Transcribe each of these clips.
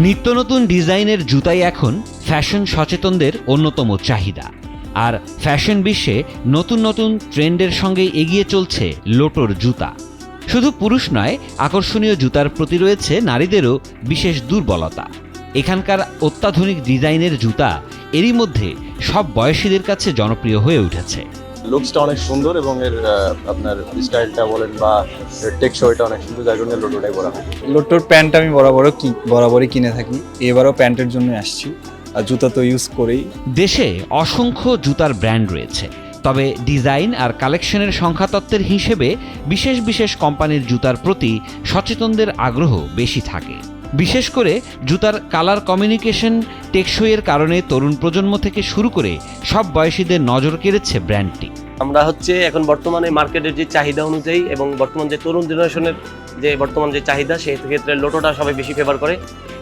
নিত্য নতুন ডিজাইনের জুতাই এখন ফ্যাশন সচেতনদের অন্যতম চাহিদা। আর ফ্যাশন বিশ্বে নতুন নতুন ট্রেন্ডের সঙ্গে এগিয়ে চলছে লোটোর জুতা। শুধু পুরুষ নয়, আকর্ষণীয় জুতার প্রতি রয়েছে নারীদেরও বিশেষ দুর্বলতা। এখানকার অত্যাধুনিক ডিজাইনের জুতা এরই মধ্যে সব বয়সীদের কাছে জনপ্রিয় হয়ে উঠেছে। লুকসটা অনেক সুন্দর এবং এর আপনার স্টাইলটা বলেন বা টেকসইটা অনেক সুন্দর, যার জন্য লোটোটাই বলা হয়। লোটোর প্যান্ট আমি বরাবরই কিনে থাকি, এবারও প্যান্টের জন্য আসছি, আর জুতা তো ইউজ করেই। দেশে অসংখ্য জুতার ব্র্যান্ড রয়েছে, তবে ডিজাইন আর কালেকশনের সংখ্যাতত্ত্বের হিসেবে বিশেষ বিশেষ কোম্পানির জুতার প্রতি সচেতনদের আগ্রহ বেশি থাকে। বিশেষ করে জুতার কালার কমিউনিকেশন টেকসইয়ের কারণে তরুণ প্রজন্ম থেকে শুরু করে সব বয়সীদের নজর কেড়েছে ব্র্যান্ডটি। আমরা এখন বর্তমানে মার্কেটের যে চাহিদা অনুযায়ী এবং বর্তমান যে তরুণ জেনারেশনের যে বর্তমান যে চাহিদা, সেই ক্ষেত্রে লোটোটা সবাই বেশি ফেভার করে।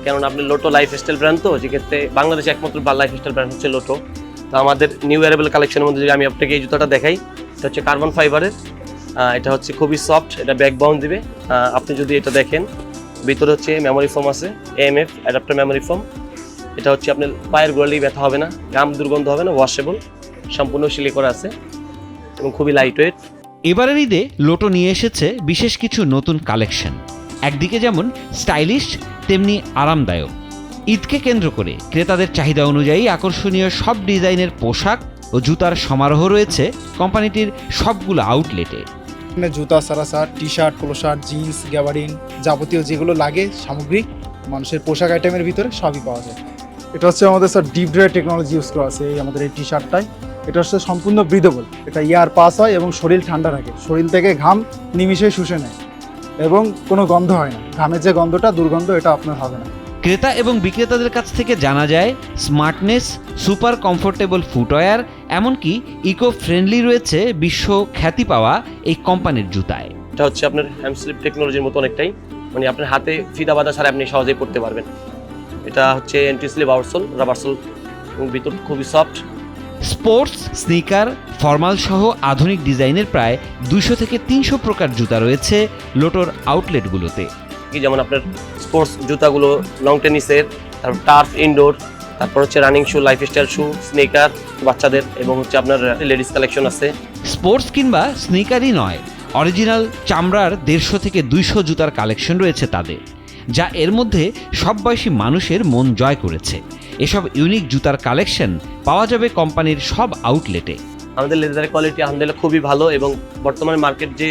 কেননা আপনি লোটো লাইফস্টাইল ব্র্যান্ড, তো যেক্ষেত্রে বাংলাদেশে একমাত্র লাইফস্টাইল ব্র্যান্ড হচ্ছে লোটো। তো আমাদের নিউ অ্যারেবল কালেকশনের মধ্যে যদি আমি আপনাকে এই জুতাটা দেখাই, এটা হচ্ছে কার্বন ফাইবারের। এটা হচ্ছে খুবই সফট, এটা ব্যাক বাউন্ড দিবে। আপনি যদি এটা দেখেন, ভিতরে হচ্ছে মেমোরি ফোম আছে, AMF অ্যাডাপ্টার মেমোরি ফোম। এটা হচ্ছে আপনার পায়ের গোড়ালি ব্যথা হবে না, গাম দুর্গন্ধ হবে না, ওয়াশেবল, সম্পূর্ণ সিলাই করা আছে এবং খুবই লাইট ওয়েট। এবারের ঈদে লোটো নিয়ে এসেছে বিশেষ কিছু নতুন কালেকশন। একদিকে যেমন স্টাইলিশ, তেমনি আরামদায়ক। ঈদকে কেন্দ্র করে ক্রেতাদের চাহিদা অনুযায়ী আকর্ষণীয় সব ডিজাইনের পোশাক ও জুতার সমারোহ রয়েছে কোম্পানিটির সবগুলো আউটলেটে। জুতা, সারাসার, T shirt, polo shirt, jeans, gabardine, যাবতীয় যেগুলো লাগে সামগ্রী মানুষের পোশাক আইটেমের ভিতরে সবই পাওয়া যায়। এটা হচ্ছে আমাদের sir deep dry technology use করা আছে আমাদের এই টি শার্টটাই। এটা হচ্ছে সম্পূর্ণ ব্রিদেবল, এটা এয়ার পাস হয় এবং শরীর ঠান্ডা রাখে, শরীর থেকে ঘাম নিমিষে শুষে নেয় এবং কোনো গন্ধ হয় না। ঘামের যে গন্ধটা, দুর্গন্ধ, এটা আপনার হবে না। ক্রেতা এবং বিক্রেতাদের কাছ থেকে জানা যায় স্মার্টনেস, সুপার কমফোর্টেবল ফুটওয়্যার, এমনকি ইকো ফ্রেন্ডলি রয়েছে বিশ্ব খ্যাতি পাওয়া এই কোম্পানির জুতায়। এটা হচ্ছে আপনার হ্যামস্লিপ টেকনোলজির মতো অনেকটাই, মানে আপনার হাতে ফিতা বাঁধা ছাড়া আপনি সহজেই পড়তে পারবেন। এটা হচ্ছে anti slip outsole, rubber soul এবং ভিতর খুবই সফট। স্পোর্টস, স্নিকার, ফর্মাল সহ আধুনিক ডিজাইনের প্রায় 200 থেকে 300 প্রকার জুতা রয়েছে লোটোর আউটলেটগুলোতে। যেমন আপনার স্পোর্টস জুতাগুলো, লং টেনিসের, তারপর টার্ফ ইনডোর, তারপর হচ্ছে রানিং শু, লাইফস্টাইল শু, স্নিকার বাচ্চাদের, এবং হচ্ছে আপনার লেডিস কালেকশন আছে। স্পোর্টস কিংবা স্নিকারই নয়, অরিজিনাল চামড়ার 150 থেকে 200 জুতার কালেকশন রয়েছে তাদের, যা এর মধ্যে সব বয়সী মানুষের মন জয় করেছে। এসব ইউনিক জুতার কালেকশন পাওয়া যাবে কোম্পানির সব আউটলেটে। আমাদের লেদারের কোয়ালিটি আলহামদুলিল্লাহ খুবই ভালো, এবং বর্তমানে মার্কেট যে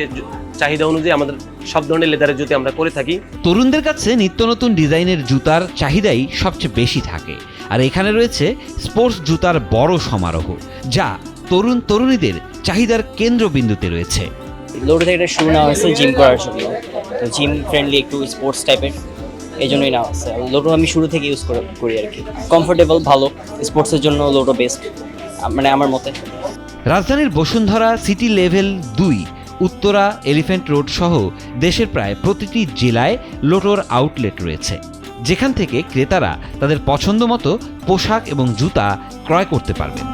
চাহিদা অনুযায়ী আমাদের সব ধরনের লেদারের জুতা আমরা করে থাকি। তরুণদের কাছে নিত্য নতুন ডিজাইনের জুতার চাহিদাই সবচেয়ে বেশি থাকে, আর এখানে রয়েছে স্পোর্টস জুতার বড় সমারোহ, যা তরুণ তরুণীদের চাহিদার কেন্দ্রবিন্দুতে রয়েছে। লোটো থেকে একটা শু নেওয়া হয়েছে জিম করার জন্য, তো জিম ফ্রেন্ডলি, একটু স্পোর্টস টাইপের, এই জন্যই নেওয়া হচ্ছে। লোটো আমি শুরু থেকে ইউজ করি আর কি, কমফোর্টেবল, ভালো, স্পোর্টসের জন্য লোটো বেস্ট মানে আমার মতে। রাজধানীর Bashundhara, city level 2, Uttara, elephant road সহ দেশের প্রায় প্রতিটি জেলায় লোটোর আউটলেট রয়েছে, যেখান থেকে ক্রেতারা তাদের পছন্দ মতো পোশাক এবং জুতা ক্রয় করতে পারবেন।